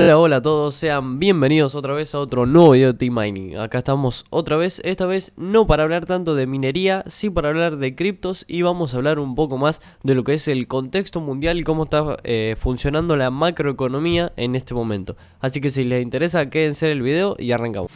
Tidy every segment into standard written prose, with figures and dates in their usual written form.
Hola a todos, sean bienvenidos otra vez a otro nuevo video de T-Mining. Acá estamos otra vez, esta vez no para hablar tanto de minería, sí para hablar de criptos y vamos a hablar un poco más de lo que es el contexto mundial y cómo está funcionando la macroeconomía en este momento. Así que si les interesa, quédense en el video y arrancamos.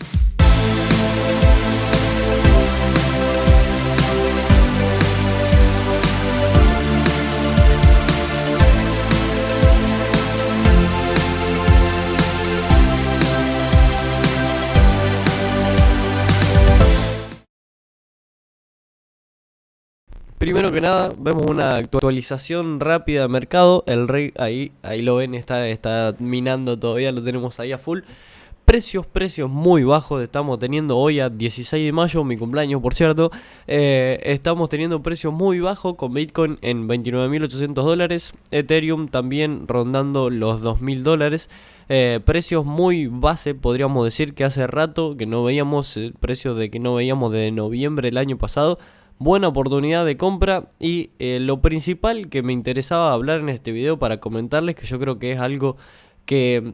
Primero que nada, vemos una actualización rápida de mercado. El rey, ahí lo ven, está minando todavía, lo tenemos ahí a full. Precios muy bajos estamos teniendo hoy a 16 de mayo, mi cumpleaños por cierto. Estamos teniendo precios muy bajos con Bitcoin en 29.800 dólares. Ethereum también rondando los 2.000 dólares. Precios muy base, podríamos decir que hace rato que no veíamos precios de que no veíamos de noviembre del año pasado. Buena oportunidad de compra y lo principal que me interesaba hablar en este video para comentarles, que yo creo que es algo que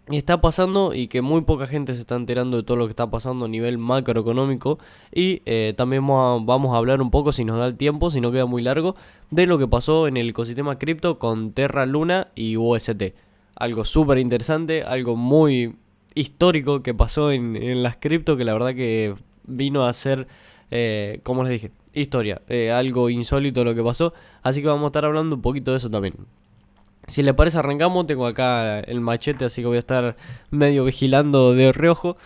está pasando y que muy poca gente se está enterando de todo lo que está pasando a nivel macroeconómico. Y también vamos a hablar un poco, si nos da el tiempo, si no queda muy largo, de lo que pasó en el ecosistema cripto con Terra Luna y UST. Algo súper interesante, algo muy histórico que pasó en las cripto, que la verdad que vino a ser, como les dije, historia, algo insólito lo que pasó. Así que vamos a estar hablando un poquito de eso también. Si les parece arrancamos, tengo acá el machete, así que voy a estar medio vigilando de reojo.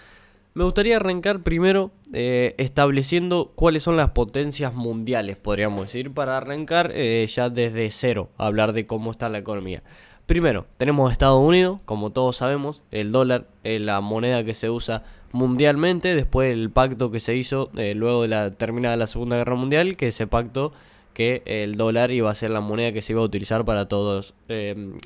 Me gustaría arrancar primero estableciendo cuáles son las potencias mundiales, podríamos decir, para arrancar ya desde cero, a hablar de cómo está la economía. Primero, tenemos Estados Unidos, como todos sabemos, el dólar es la moneda que se usa mundialmente, después del pacto que se hizo luego de la terminada la Segunda Guerra Mundial, que se pactó que el dólar iba a ser la moneda que se iba a utilizar para todas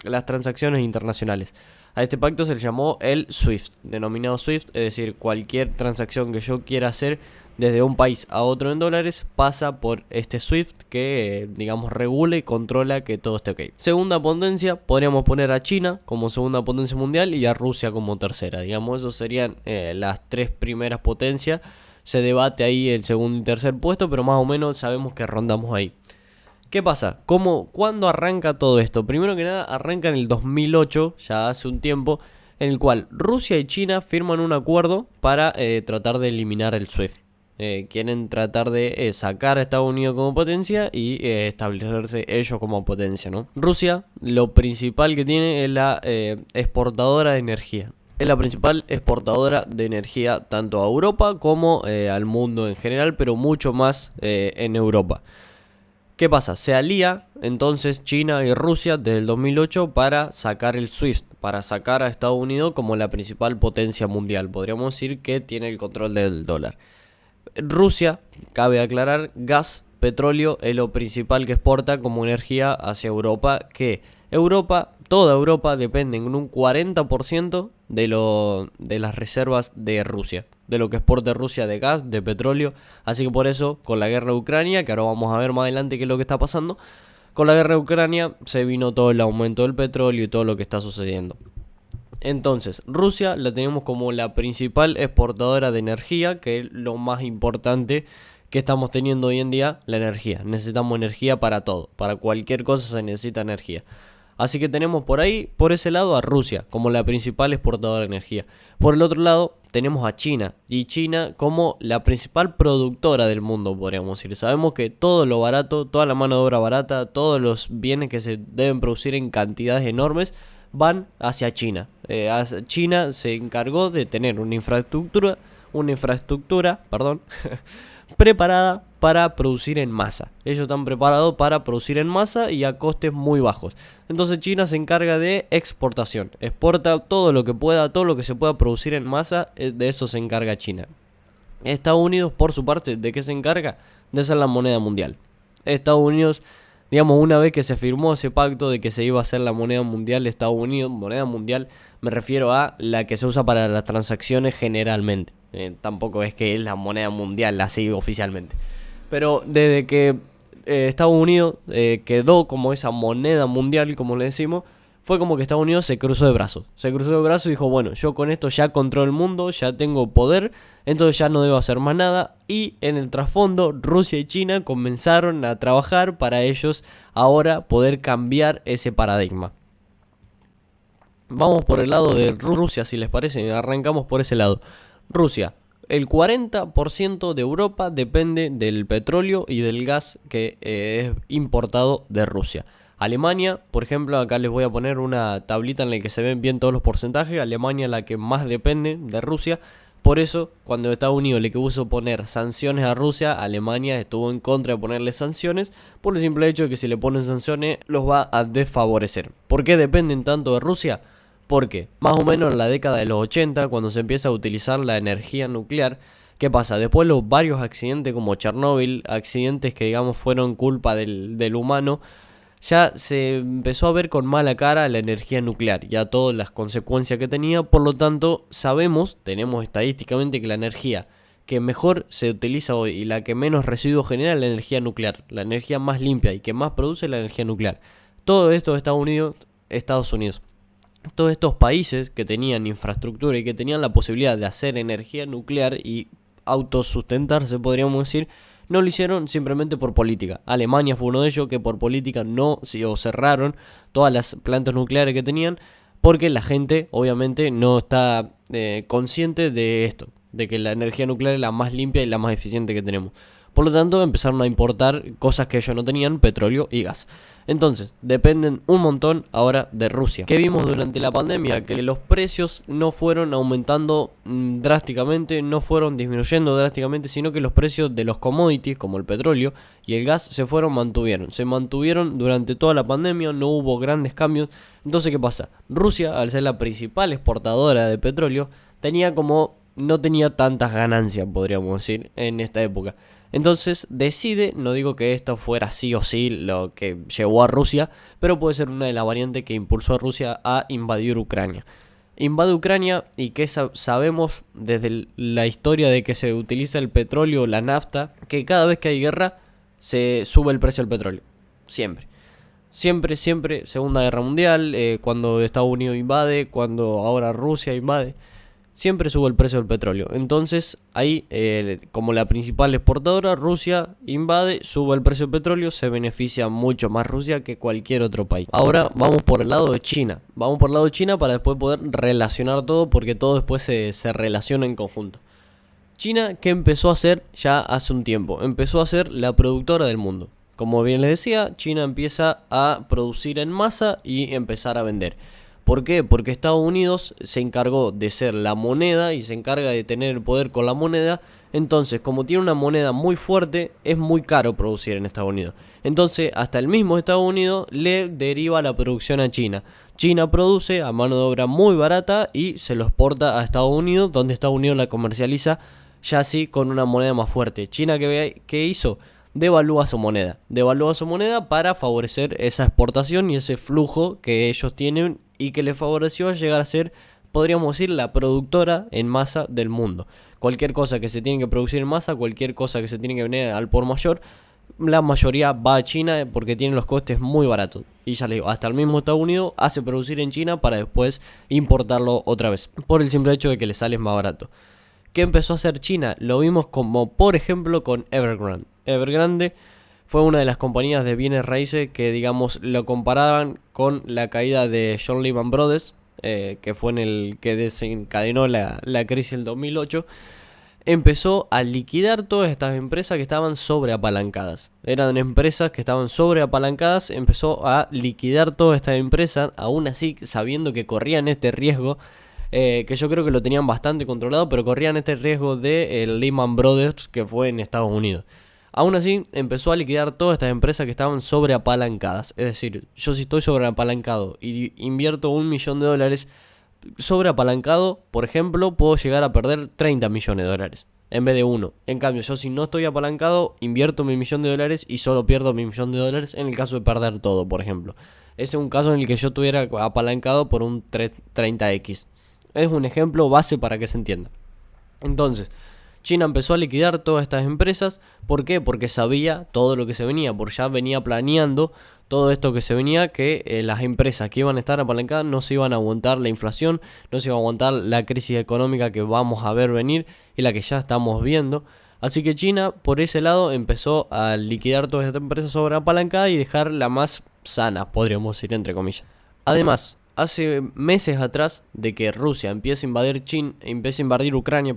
las transacciones internacionales. A este pacto se le llamó el SWIFT, denominado SWIFT, es decir, cualquier transacción que yo quiera hacer desde un país a otro en dólares pasa por este SWIFT que, digamos, regula y controla que todo esté ok. Segunda potencia, podríamos poner a China como segunda potencia mundial y a Rusia como tercera. Digamos, esos serían las tres primeras potencias. Se debate ahí el segundo y tercer puesto, pero más o menos sabemos que rondamos ahí. ¿Qué pasa? ¿Cuándo arranca todo esto? Primero que nada, arranca en el 2008, ya hace un tiempo, en el cual Rusia y China firman un acuerdo para tratar de eliminar el SWIFT. Quieren tratar de sacar a Estados Unidos como potencia y establecerse ellos como potencia, ¿no? Rusia, lo principal que tiene es la exportadora de energía. Es la principal exportadora de energía tanto a Europa como al mundo en general, pero mucho más en Europa. ¿Qué pasa? Se alía entonces China y Rusia desde el 2008 para sacar el SWIFT, para sacar a Estados Unidos como la principal potencia mundial. Podríamos decir que tiene el control del dólar. Rusia, cabe aclarar, gas, petróleo es lo principal que exporta como energía hacia Europa, que toda Europa depende en un 40% de las reservas de Rusia, de lo que exporta Rusia de gas, de petróleo. Así que por eso, con la guerra de Ucrania, que ahora vamos a ver más adelante qué es lo que está pasando, con la guerra de Ucrania se vino todo el aumento del petróleo y todo lo que está sucediendo. Entonces, Rusia la tenemos como la principal exportadora de energía, que es lo más importante que estamos teniendo hoy en día, la energía. Necesitamos energía para todo, para cualquier cosa se necesita energía. Así que tenemos por ahí, por ese lado, a Rusia como la principal exportadora de energía. Por el otro lado, tenemos a China, y China como la principal productora del mundo, podríamos decir. Sabemos que todo lo barato, toda la mano de obra barata, todos los bienes que se deben producir en cantidades enormes, van hacia China. China se encargó de tener una infraestructura, preparada para producir en masa. Ellos están preparados para producir en masa y a costes muy bajos. Entonces China se encarga de exportación. Exporta todo lo que pueda, todo lo que se pueda producir en masa, de eso se encarga China. Estados Unidos, por su parte, ¿de qué se encarga? De ser la moneda mundial. Estados Unidos, digamos, una vez que se firmó ese pacto de que se iba a hacer la moneda mundial de Estados Unidos, moneda mundial me refiero a la que se usa para las transacciones generalmente. Tampoco es que es la moneda mundial así oficialmente. Pero desde que Estados Unidos quedó como esa moneda mundial, como le decimos, fue como que Estados Unidos se cruzó de brazos. Se cruzó de brazos y dijo, bueno, yo con esto ya controlo el mundo, ya tengo poder, entonces ya no debo hacer más nada. Y en el trasfondo, Rusia y China comenzaron a trabajar para ellos ahora poder cambiar ese paradigma. Vamos por el lado de Rusia, si les parece, arrancamos por ese lado. Rusia. El 40% de Europa depende del petróleo y del gas que es importado de Rusia. Alemania, por ejemplo, acá les voy a poner una tablita en la que se ven bien todos los porcentajes. Alemania es la que más depende de Rusia. Por eso, cuando Estados Unidos le quiso poner sanciones a Rusia, Alemania estuvo en contra de ponerle sanciones por el simple hecho de que si le ponen sanciones los va a desfavorecer. ¿Por qué dependen tanto de Rusia? Porque más o menos en la década de los 80, cuando se empieza a utilizar la energía nuclear, ¿qué pasa? Después los varios accidentes como Chernobyl, accidentes que digamos fueron culpa del humano, ya se empezó a ver con mala cara la energía nuclear y a todas las consecuencias que tenía. Por lo tanto, tenemos estadísticamente que la energía que mejor se utiliza hoy y la que menos residuos genera es la energía nuclear, la energía más limpia y que más produce la energía nuclear. Todo esto de Estados Unidos. Todos estos países que tenían infraestructura y que tenían la posibilidad de hacer energía nuclear y autosustentarse, podríamos decir, no lo hicieron simplemente por política. Alemania fue uno de ellos que por política cerraron todas las plantas nucleares que tenían, porque la gente obviamente no está consciente de esto, de que la energía nuclear es la más limpia y la más eficiente que tenemos. Por lo tanto, empezaron a importar cosas que ellos no tenían, petróleo y gas. Entonces, dependen un montón ahora de Rusia. ¿Qué vimos durante la pandemia? Que los precios no fueron aumentando drásticamente, no fueron disminuyendo drásticamente, sino que los precios de los commodities, como el petróleo y el gas, se mantuvieron durante toda la pandemia, no hubo grandes cambios. Entonces, ¿qué pasa? Rusia, al ser la principal exportadora de petróleo, no tenía tantas ganancias, podríamos decir, en esta época. Entonces decide, no digo que esto fuera sí o sí lo que llevó a Rusia, pero puede ser una de las variantes que impulsó a Rusia a invadir Ucrania. Invade Ucrania y que sabemos desde la historia de que se utiliza el petróleo, la nafta, que cada vez que hay guerra se sube el precio del petróleo. Siempre, Segunda Guerra Mundial, cuando Estados Unidos invade, cuando ahora Rusia invade. Siempre sube el precio del petróleo. Entonces, ahí, como la principal exportadora, Rusia invade, sube el precio del petróleo, se beneficia mucho más Rusia que cualquier otro país. Ahora vamos por el lado de China. Vamos por el lado de China para después poder relacionar todo, porque todo después se relaciona en conjunto. China, ¿qué empezó a hacer ya hace un tiempo? Empezó a ser la productora del mundo. Como bien les decía, China empieza a producir en masa y empezar a vender. ¿Por qué? Porque Estados Unidos se encargó de ser la moneda y se encarga de tener el poder con la moneda. Entonces, como tiene una moneda muy fuerte, es muy caro producir en Estados Unidos. Entonces, hasta el mismo Estados Unidos le deriva la producción a China. China produce a mano de obra muy barata y se lo exporta a Estados Unidos, donde Estados Unidos la comercializa ya así con una moneda más fuerte. China, ¿qué hizo? Devalúa su moneda para favorecer esa exportación y ese flujo que ellos tienen y que les favoreció llegar a ser, podríamos decir, la productora en masa del mundo. Cualquier cosa que se tiene que producir en masa, cualquier cosa que se tiene que vender al por mayor, la mayoría va a China porque tiene los costes muy baratos. Y ya les digo, hasta el mismo Estados Unidos hace producir en China para después importarlo otra vez, por el simple hecho de que le sale más barato. ¿Qué empezó a hacer China? Lo vimos como, por ejemplo, con Evergrande. Evergrande fue una de las compañías de bienes raíces que, digamos, lo comparaban con la caída de John Lehman Brothers, que fue en el que desencadenó la crisis del 2008. Empezó a liquidar todas estas empresas que estaban sobreapalancadas. Eran empresas que estaban sobreapalancadas, empezó a liquidar todas estas empresas, aún así sabiendo que corrían este riesgo, que yo creo que lo tenían bastante controlado, pero corrían este riesgo de el Lehman Brothers que fue en Estados Unidos. Aún así, empezó a liquidar todas estas empresas que estaban sobreapalancadas. Es decir, yo si estoy sobreapalancado y invierto $1.000.000, sobreapalancado, por ejemplo, puedo llegar a perder $30 millones en vez de uno. En cambio, yo si no estoy apalancado, invierto $1.000.000 y solo pierdo $1.000.000 en el caso de perder todo, por ejemplo. Ese es un caso en el que yo estuviera apalancado por un 30x. Es un ejemplo base para que se entienda. Entonces, China empezó a liquidar todas estas empresas. ¿Por qué? Porque sabía todo lo que se venía, porque ya venía planeando todo esto que se venía, que las empresas que iban a estar apalancadas no se iban a aguantar la inflación, no se iba a aguantar la crisis económica que vamos a ver venir y la que ya estamos viendo. Así que China, por ese lado, empezó a liquidar todas estas empresas sobreapalancadas y dejar la más sana, podríamos decir, entre comillas. Además, hace meses atrás de que Rusia empiece a invadir Ucrania,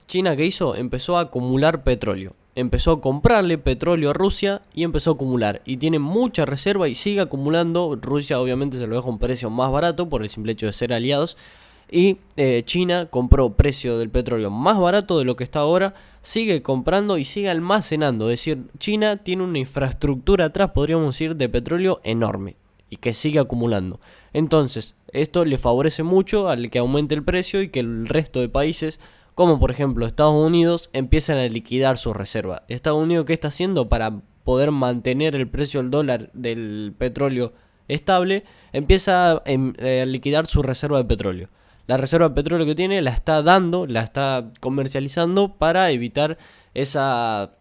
China, ¿qué hizo? Empezó a acumular petróleo. Empezó a comprarle petróleo a Rusia y empezó a acumular. Y tiene mucha reserva y sigue acumulando. Rusia obviamente se lo deja a un precio más barato por el simple hecho de ser aliados. Y China compró precio del petróleo más barato de lo que está ahora. Sigue comprando y sigue almacenando. Es decir, China tiene una infraestructura atrás, podríamos decir, de petróleo enorme. Y que sigue acumulando. Entonces, esto le favorece mucho al que aumente el precio y que el resto de países, como por ejemplo Estados Unidos, empiezan a liquidar sus reservas. Estados Unidos, ¿qué está haciendo para poder mantener el precio del dólar del petróleo estable? Empieza a liquidar su reserva de petróleo. La reserva de petróleo que tiene la está comercializando para evitar esa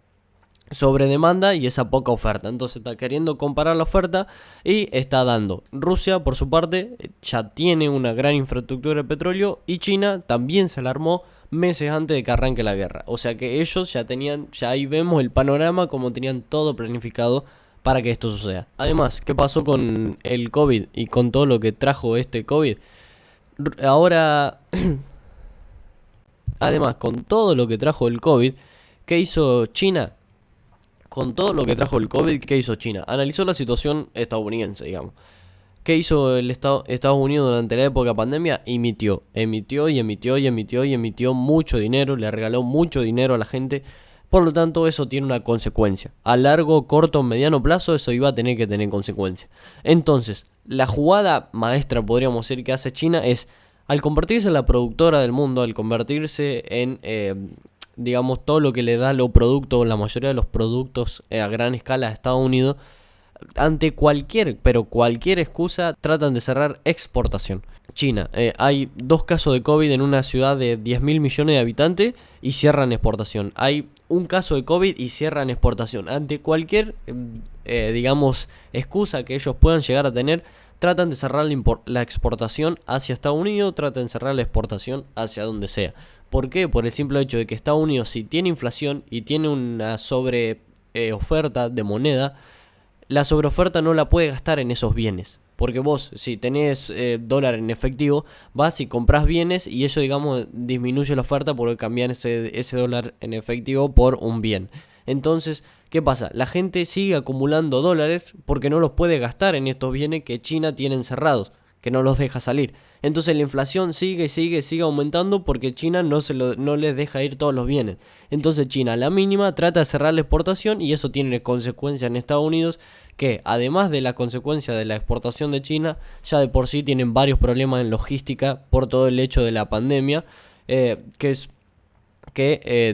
sobredemanda y esa poca oferta. Entonces está queriendo comparar la oferta y está dando. Rusia, por su parte, ya tiene una gran infraestructura de petróleo y China también se alarmó meses antes de que arranque la guerra. O sea que ellos ya ahí vemos el panorama como tenían todo planificado para que esto suceda. Además, ¿qué pasó con el COVID y con todo lo que trajo este COVID? Ahora, además, con todo lo que trajo el COVID, ¿qué hizo China? Con todo lo que trajo el COVID, ¿qué hizo China? Analizó la situación estadounidense, digamos. ¿Qué hizo Estados Unidos durante la época de pandemia? Emitió mucho dinero, le regaló mucho dinero a la gente. Por lo tanto, eso tiene una consecuencia. A largo, corto, mediano plazo, eso iba a tener que tener consecuencias. Entonces, la jugada maestra, podríamos decir, que hace China es, al convertirse en la productora del mundo, al convertirse en digamos, todo lo que le da la mayoría de los productos a gran escala a Estados Unidos, ante cualquier excusa, tratan de cerrar exportación. China, hay 2 casos de COVID en una ciudad de 10.000 millones de habitantes y cierran exportación. Hay un caso de COVID y cierran exportación. Ante cualquier, digamos, excusa que ellos puedan llegar a tener, tratan de cerrar la exportación hacia Estados Unidos, tratan de cerrar la exportación hacia donde sea. ¿Por qué? Por el simple hecho de que Estados Unidos, si tiene inflación y tiene una oferta de moneda, la sobreoferta no la puede gastar en esos bienes. Porque vos, si tenés dólar en efectivo, vas y compras bienes y eso, digamos, disminuye la oferta porque cambian ese dólar en efectivo por un bien. Entonces, ¿qué pasa? La gente sigue acumulando dólares porque no los puede gastar en estos bienes que China tiene encerrados, que no los deja salir. Entonces la inflación sigue aumentando porque China no les deja ir todos los bienes. Entonces China a la mínima trata de cerrar la exportación y eso tiene consecuencias en Estados Unidos, que además de la consecuencia de la exportación de China, ya de por sí tienen varios problemas en logística por todo el hecho de la pandemia,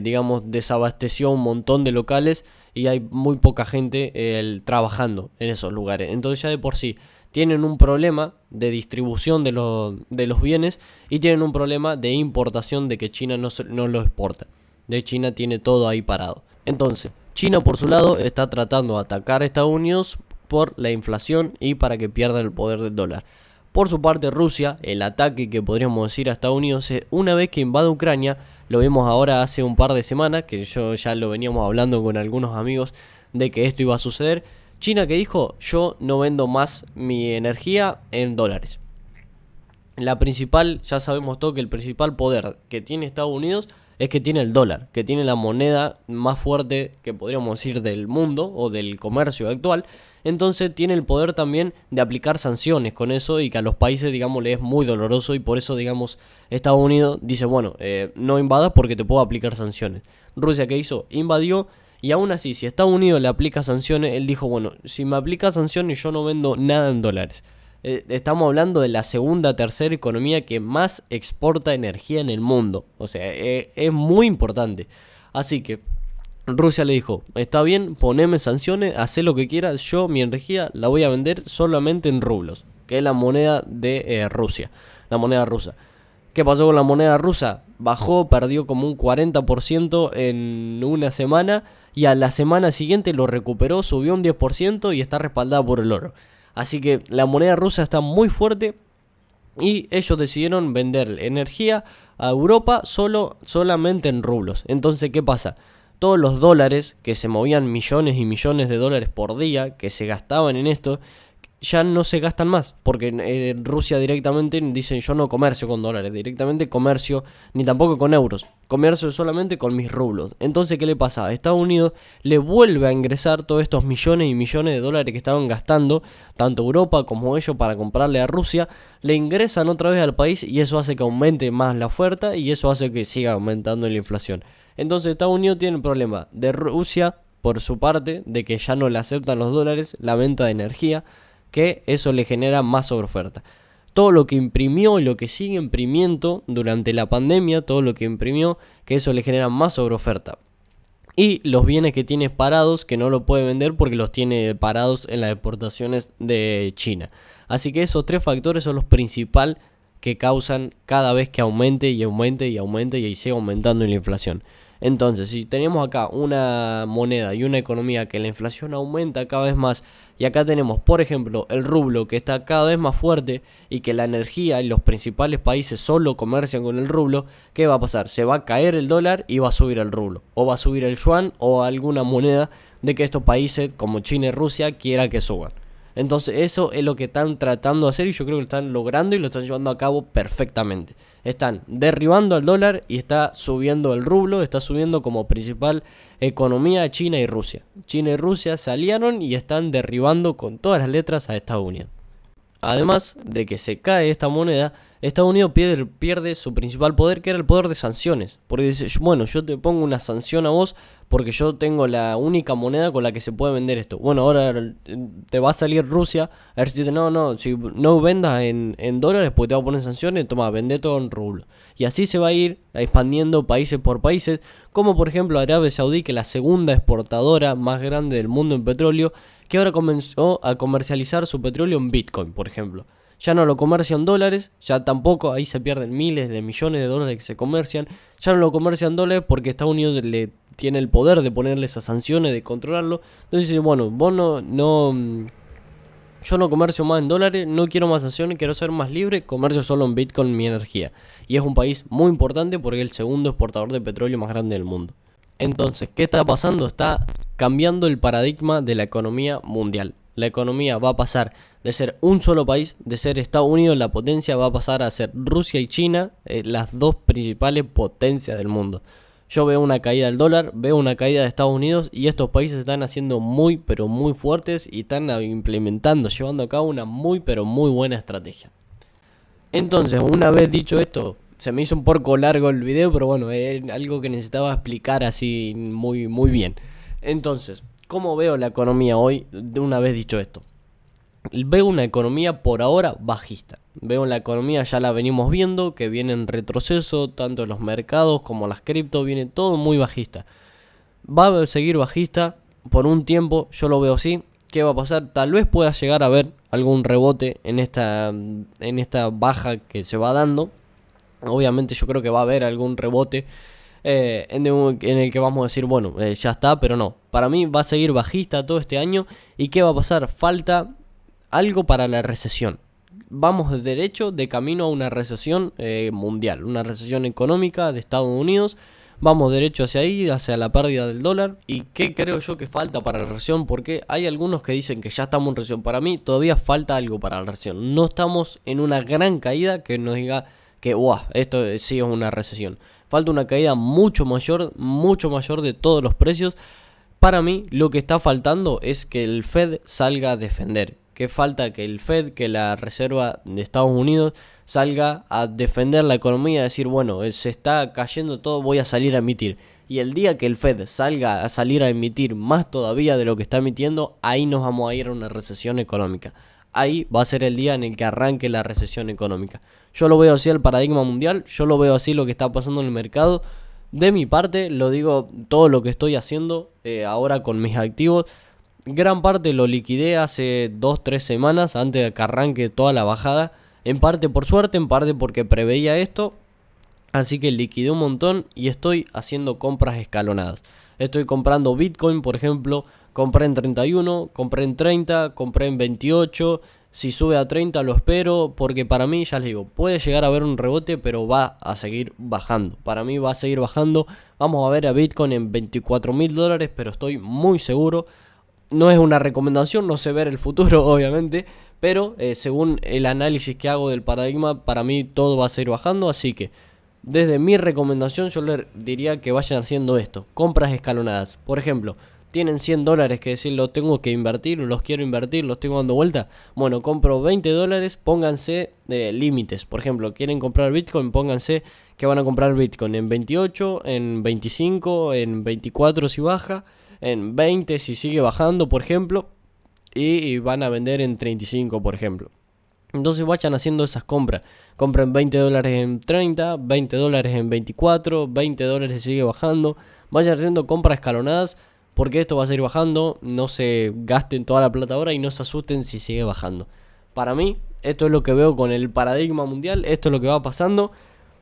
digamos, desabasteció un montón de locales y hay muy poca gente trabajando en esos lugares. Entonces ya de por sí tienen un problema de distribución de los bienes y tienen un problema de importación, de que China no lo exporta. De China tiene todo ahí parado. Entonces, China por su lado está tratando de atacar a Estados Unidos por la inflación y para que pierda el poder del dólar. Por su parte, Rusia, el ataque que podríamos decir a Estados Unidos es una vez que invade Ucrania, lo vimos ahora hace un par de semanas, que yo ya lo veníamos hablando con algunos amigos de que esto iba a suceder. China, que dijo, yo no vendo más mi energía en dólares. Ya sabemos todo que el principal poder que tiene Estados Unidos es que tiene el dólar, que tiene la moneda más fuerte que podríamos decir del mundo o del comercio actual. Entonces tiene el poder también de aplicar sanciones con eso y que a los países, digamos, le es muy doloroso y por eso, digamos, Estados Unidos dice, bueno, no invadas porque te puedo aplicar sanciones. Rusia, ¿qué hizo? Invadió. Y aún así, si Estados Unidos le aplica sanciones, él dijo, bueno, si me aplica sanciones yo no vendo nada en dólares. Estamos hablando de la tercera economía que más exporta energía en el mundo. O sea, es muy importante. Así que Rusia le dijo, está bien, poneme sanciones, hacé lo que quieras, yo mi energía la voy a vender solamente en rublos, que es la moneda de Rusia, la moneda rusa. ¿Qué pasó con la moneda rusa? bajó, perdió como un 40% en una semana y a la semana siguiente lo recuperó, subió un 10% y está respaldada por el oro. Así que la moneda rusa está muy fuerte y ellos decidieron vender energía a Europa solamente en rublos. Entonces, ¿qué pasa? Todos los dólares, que se movían millones y millones de dólares por día, que se gastaban en esto, ya no se gastan más, porque Rusia directamente dicen yo no comercio con dólares, directamente comercio, ni tampoco con euros, comercio solamente con mis rublos. Entonces, ¿qué le pasa? A Estados Unidos le vuelve a ingresar todos estos millones y millones de dólares que estaban gastando, tanto Europa como ellos para comprarle a Rusia, le ingresan otra vez al país y eso hace que aumente más la oferta y eso hace que siga aumentando la inflación. Entonces Estados Unidos tiene el problema de Rusia, por su parte, de que ya no le aceptan los dólares, la venta de energía, que eso le genera más sobreoferta. Todo lo que imprimió y lo que sigue imprimiendo durante la pandemia, todo lo que imprimió, que eso le genera más sobreoferta. Y los bienes que tiene parados, que no lo puede vender porque los tiene parados en las exportaciones de China. Así que esos tres factores son los principales que causan cada vez que aumente y aumente y aumente y sigue aumentando la inflación. Entonces, si tenemos acá una moneda y una economía que la inflación aumenta cada vez más, y acá tenemos, por ejemplo, el rublo que está cada vez más fuerte y que la energía y los principales países solo comercian con el rublo, ¿qué va a pasar? Se va a caer el dólar y va a subir el rublo, o va a subir el yuan o alguna moneda de que estos países como China y Rusia quiera que suban. Entonces eso es lo que están tratando de hacer y yo creo que lo están logrando y lo están llevando a cabo perfectamente. Están derribando al dólar y está subiendo el rublo, está subiendo como principal economía China y Rusia. China y Rusia se aliaron y están derribando con todas las letras a Estados Unidos. Además de que se cae esta moneda, Estados Unidos pierde su principal poder, que era el poder de sanciones. Porque dice, bueno, yo te pongo una sanción a vos porque yo tengo la única moneda con la que se puede vender esto. Bueno, ahora te va a salir Rusia a ver si dice, no, si no vendas en dólares porque te va a poner sanciones, toma, vende todo en rublo. Y así se va a ir expandiendo países por países, como por ejemplo Arabia Saudí, que es la segunda exportadora más grande del mundo en petróleo, que ahora comenzó a comercializar su petróleo en Bitcoin, por ejemplo. Ya no lo comercian dólares, ya tampoco, ahí se pierden miles de millones de dólares que se comercian. Ya no lo comercian dólares porque Estados Unidos le tiene el poder de ponerle esas sanciones, de controlarlo. Entonces dice, bueno, vos yo no comercio más en dólares, no quiero más sanciones, quiero ser más libre, comercio solo en Bitcoin mi energía. Y es un país muy importante porque es el segundo exportador de petróleo más grande del mundo. Entonces, ¿qué está pasando? Está cambiando el paradigma de la economía mundial. La economía va a pasar de ser un solo país, de ser Estados Unidos la potencia, va a pasar a ser Rusia y China, las dos principales potencias del mundo. Yo veo una caída del dólar, veo una caída de Estados Unidos y estos países están haciendo muy pero muy fuertes y están implementando, llevando a cabo una muy pero muy buena estrategia. Entonces, una vez dicho esto, se me hizo un poco largo el video, pero bueno, es algo que necesitaba explicar así muy bien. Entonces, ¿cómo veo la economía hoy de una vez dicho esto? Veo una economía por ahora bajista. Veo la economía, ya la venimos viendo, que viene en retroceso, tanto en los mercados como las cripto, viene todo muy bajista. Va a seguir bajista por un tiempo, yo lo veo así. ¿Qué va a pasar? Tal vez pueda llegar a haber algún rebote en esta baja que se va dando. Obviamente yo creo que va a haber algún rebote en el que vamos a decir, bueno, ya está, pero no. Para mí va a seguir bajista todo este año. ¿Y qué va a pasar? Falta algo para la recesión. Vamos de derecho, de camino a una recesión mundial, una recesión económica de Estados Unidos. Vamos derecho hacia ahí, hacia la pérdida del dólar. ¿Y qué creo yo que falta para la recesión? Porque hay algunos que dicen que ya estamos en recesión. Para mí todavía falta algo para la recesión. No estamos en una gran caída que nos diga que esto sí es una recesión. Falta una caída mucho mayor de todos los precios. Para mí lo que está faltando es que el Fed salga a defender. Que falta que el Fed, que la Reserva de Estados Unidos salga a defender la economía, decir, bueno, se está cayendo todo, voy a salir a emitir. Y el día que el Fed salga a salir a emitir más todavía de lo que está emitiendo, ahí nos vamos a ir a una recesión económica. Ahí va a ser el día en el que arranque la recesión económica. Yo lo veo así el paradigma mundial, yo lo veo así lo que está pasando en el mercado. De mi parte, lo digo, todo lo que estoy haciendo ahora con mis activos, gran parte lo liquidé hace 2-3 semanas antes de que arranque toda la bajada. En parte por suerte, en parte porque preveía esto. Así que liquidé un montón y estoy haciendo compras escalonadas. Estoy comprando Bitcoin, por ejemplo, compré en 31, compré en 30, compré en 28. Si sube a 30 lo espero, porque para mí, ya les digo, puede llegar a haber un rebote, pero va a seguir bajando. Para mí va a seguir bajando. Vamos a ver a Bitcoin en $24.000, pero estoy muy seguro. No es una recomendación, no sé ver el futuro, obviamente, pero según el análisis que hago del paradigma, para mí todo va a seguir bajando, así que desde mi recomendación yo les diría que vayan haciendo esto, compras escalonadas. Por ejemplo, tienen $100 que decir, los tengo que invertir, los quiero invertir, los tengo dando vuelta. Bueno, compro $20, pónganse límites. Por ejemplo, quieren comprar Bitcoin, pónganse que van a comprar Bitcoin en 28, en 25, en 24 si baja, en 20 si sigue bajando, por ejemplo, y van a vender en 35, por ejemplo. Entonces vayan haciendo esas compras. Compren $20 en 30, $20 en 24, $20 si sigue bajando. Vayan haciendo compras escalonadas porque esto va a seguir bajando. No se gasten toda la plata ahora y no se asusten si sigue bajando. Para mí, esto es lo que veo con el paradigma mundial. Esto es lo que va pasando.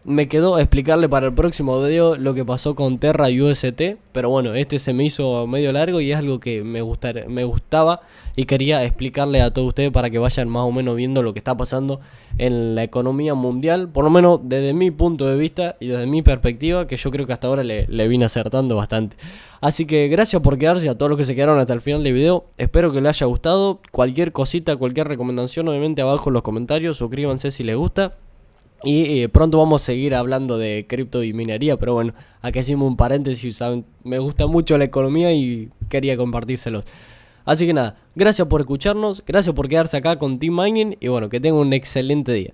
Me quedó explicarle para el próximo video lo que pasó con Terra y UST, pero bueno, este se me hizo medio largo y es algo que me gustaba y quería explicarle a todos ustedes para que vayan más o menos viendo lo que está pasando en la economía mundial, por lo menos desde mi punto de vista y desde mi perspectiva, que yo creo que hasta ahora le vine acertando bastante. Así que gracias por quedarse, a todos los que se quedaron hasta el final del video, espero que les haya gustado. Cualquier cosita, cualquier recomendación, obviamente abajo en los comentarios, suscríbanse si les gusta. Y pronto vamos a seguir hablando de cripto y minería, pero bueno, acá hicimos un paréntesis, ¿saben? Me gusta mucho la economía y quería compartírselos. Así que nada, gracias por escucharnos, gracias por quedarse acá con Team Mining y bueno, que tengan un excelente día.